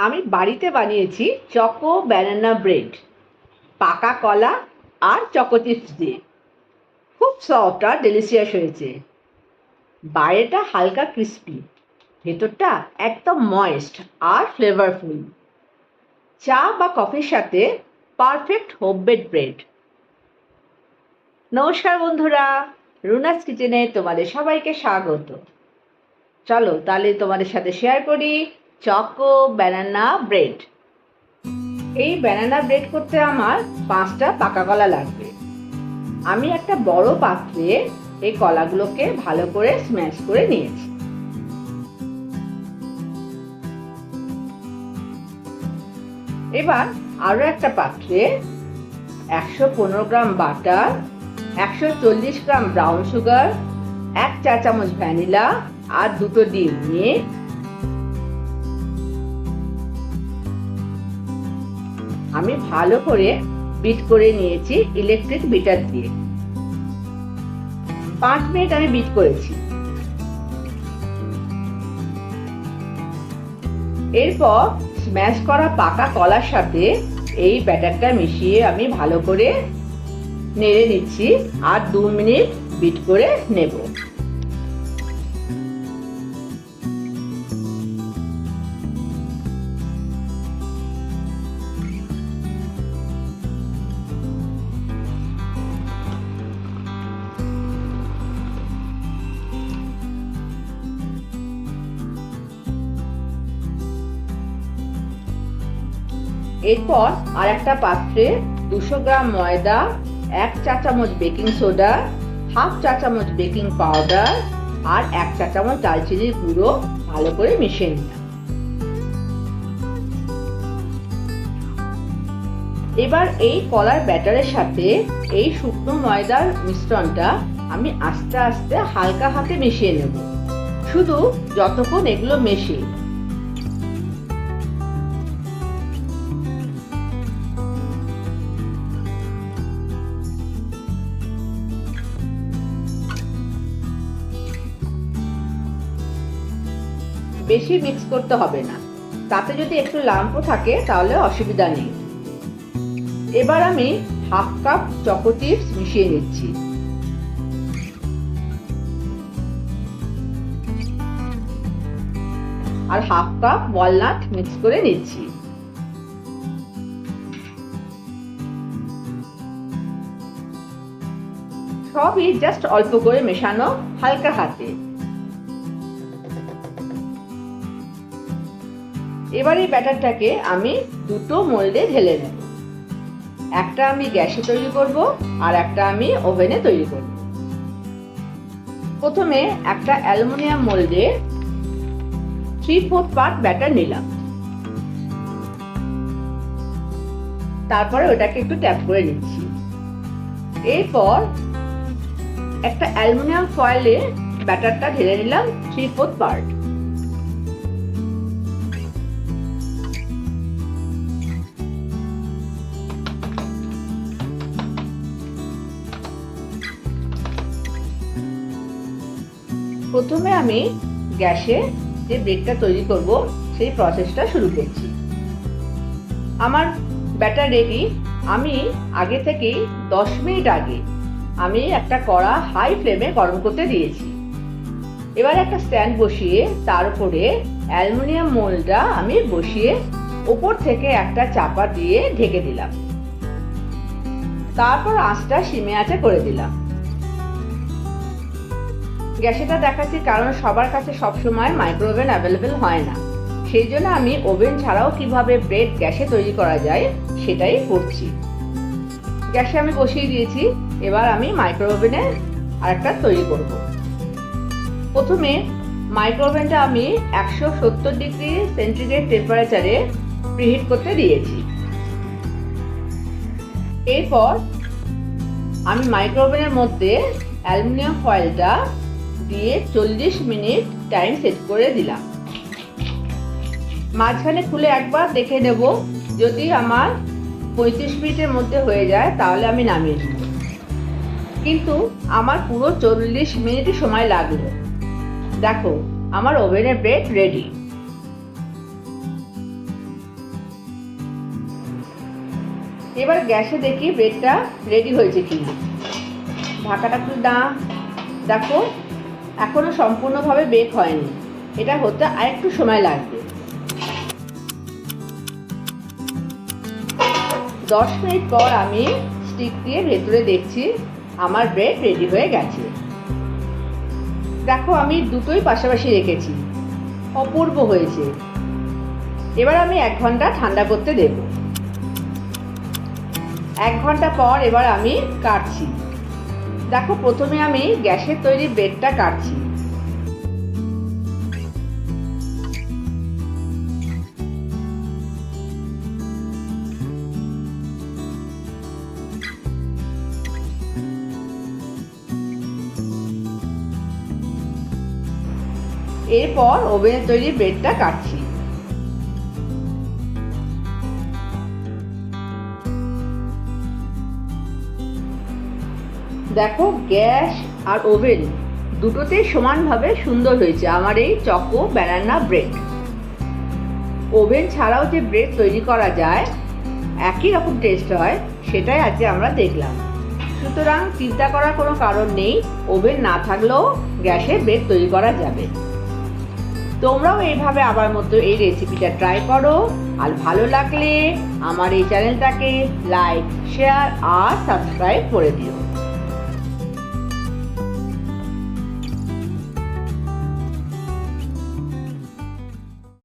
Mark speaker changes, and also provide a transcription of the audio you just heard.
Speaker 1: আমি বাড়িতে বানিয়েছি চকো ব্যানানা ব্রেড, পাকা কলা আর চকো চিপস দিয়ে। খুব সফট আর ডেলিশিয়াস হয়েছে। বাইরেটা হালকা ক্রিস্পি, ভেতরটা একদম ময়েস্ট আর ফ্লেভারফুল। চা বা কফির সাথে পারফেক্ট হোমমেড ব্রেড। নমস্কার বন্ধুরা, রুনাস কিচেনে তোমাদের সবাইকে স্বাগত। চলো তাহলে তোমাদের সাথে শেয়ার করি চকো ব্যানানা ব্রেড। এই ব্যানানা ব্রেড করতে আমার 5টা পাকা কলা লাগবে। আমি একটা বড় পাত্রে এই কলাগুলোকে ভালো করে স্ম্যাশ করে নিয়েছি। এবার আরো একটা পাত্রে 115 গ্রাম বাটার, 140 গ্রাম ব্রাউন সুগার, 1 চা চামচ ভ্যানিলা আর 2টো ডিম নিয়ে আমি ভালো করে বিট করে নিয়েছি ইলেকট্রিক বিটার দিয়ে। 5 মিনিট আমি বিট করেছি। এরপর স্ম্যাশ করা পাকা কলার সাথে এই ব্যাটারটা মিশিয়ে আমি ভালো করে নেড়ে নিচ্ছি আর 2 মিনিট বিট করে নেব। এরপর আর একটা পাত্রে 200 গ্রাম ময়দা, 1 চা চামচ বেকিং সোডা, 1/2 চা চামচ বেকিং পাউডার আর 1 চা চামচ দারচিনির গুঁড়ো ভালো করে মিশিয়ে নিলাম। এবার এই কলার ব্যাটারের সাথে এই শুকনো ময়দার মিশ্রণটা আমি আস্তে আস্তে হালকা হাতে মিশিয়ে নেব, শুধু যতক্ষণ এগুলো মেশে। বেশি মিক্স করতে হবে না, তাতে যদি একটু লাম্পও থাকে তাহলে অসুবিধা নেই। এবার আমি 1/2 কাপ চকো চিপস মিশিয়ে নিচ্ছি। আর 1/2 কাপ ওয়ালনাট মিক্স করে নিচ্ছি। সবই জাস্ট অল্প করে মেশানো হালকা হাতে। এবার এই ব্যাটারটাকে আমি 2টো মোল্ডে ঢেলে নেব। একটা আমি গ্যাসে তৈরি করব আর একটা আমি ওভেনে তৈরি করব। প্রথমে একটা অ্যালুমিনিয়াম মোল্ডে 3/4 পার্ট ব্যাটার নিলাম। তারপরে ওটাকে একটু ট্যাপ করে নিচ্ছি। এরপর একটা অ্যালুমিনিয়াম ফয়েলে ব্যাটারটা ঢেলে নিলাম 3/4 পার্ট। প্রথমে আমি গ্যাসে যে ব্রেডটা তৈরি করব সেই প্রসেসটা শুরু করছি। আমার ব্যাটার রেডি। আমি আগে থেকেই 10 মিনিট আগে আমি একটা কড়া হাই ফ্লেমে গরম করতে দিয়েছি। এবার একটা স্ট্যান্ড বসিয়ে তার উপরে অ্যালুমিনিয়াম মোল্ডটা আমি বসিয়ে উপর থেকে একটা চাপা দিয়ে ঢেকে দিলাম। তারপর আঁচটা সিমে আঁচে করে দিলাম। গ্যাসেটা দেখাচ্ছি কারণ সবার কাছে সবসময় মাইক্রোওভেন অ্যাভেলেবেল হয় না, সেই জন্য আমি ওভেন ছাড়াও কিভাবে ব্রেড গ্যাসে তৈরি করা যায় সেটাই করছি। গ্যাসে আমি বসিয়ে দিয়েছি। এবার আমি মাইক্রোওভেনে আরেকটা তৈরি করব। প্রথমে মাইক্রোওভেনটা আমি 170 ডিগ্রি সেন্টিগ্রেড টেম্পারেচারে প্রিহিট করতে দিয়েছি। এরপর আমি মাইক্রোওভেনের মধ্যে অ্যালুমিনিয়াম ফয়েলটা দিয়ে 40 মিনিট টাইম সেট করে দিলাম। মাঝখানে খুলে একবার দেখে নেব, যদি আমার 35 মিনিটের মধ্যে হয়ে যায় তাহলে আমি নামিয়ে নেব। কিন্তু আমার পুরো 40 মিনিটই সময় লাগলো। দেখো আমার ওভেনের ব্রেড রেডি। এবার গ্যাসে দেখি ব্রেডটা রেডি হয়েছে কি। ঢাকাটা খুলে দেখো এখনো সম্পূর্ণভাবে বেক হয়নি, এটা হতে আরেকটু সময় লাগবে। 10 মিনিট পর আমি স্টিক দিয়ে ভেতরে দেখছি আমার ব্রেড রেডি হয়ে গেছে। দেখো আমি দুটোই পাশাপাশি রেখেছি, অপূর্ব হয়েছে। এবার আমি 1 ঘন্টা ঠান্ডা করতে দেব। 1 ঘন্টা পর এবার আমি কাটছি। দেখো প্রথমে আমি গ্যাসের তৈরি ব্রেডটা কাটছি। এরপর ওভেনে তৈরি ব্রেডটা কাটছি। দেখো গ্যাস আর ওভেন দুটোতেই সমানভাবে সুন্দর হয়েছে আমার এই চকো ব্যানানা ব্রেড। ওভেন ছাড়াও যে ব্রেড তৈরি করা যায়, একই রকম টেস্ট হয়, সেটাই আজকে আমরা দেখলাম। সুতরাং চিন্তা করার কোনো কারণ নেই, ওভেন না থাকলেও গ্যাসে ব্রেড তৈরি করা যাবে। তোমরাও এইভাবে আমার মতো এই রেসিপিটা ট্রাই করো। আর ভালো লাগলে আমার এই চ্যানেলটাকে লাইক, শেয়ার আর সাবস্ক্রাইব করে দিও।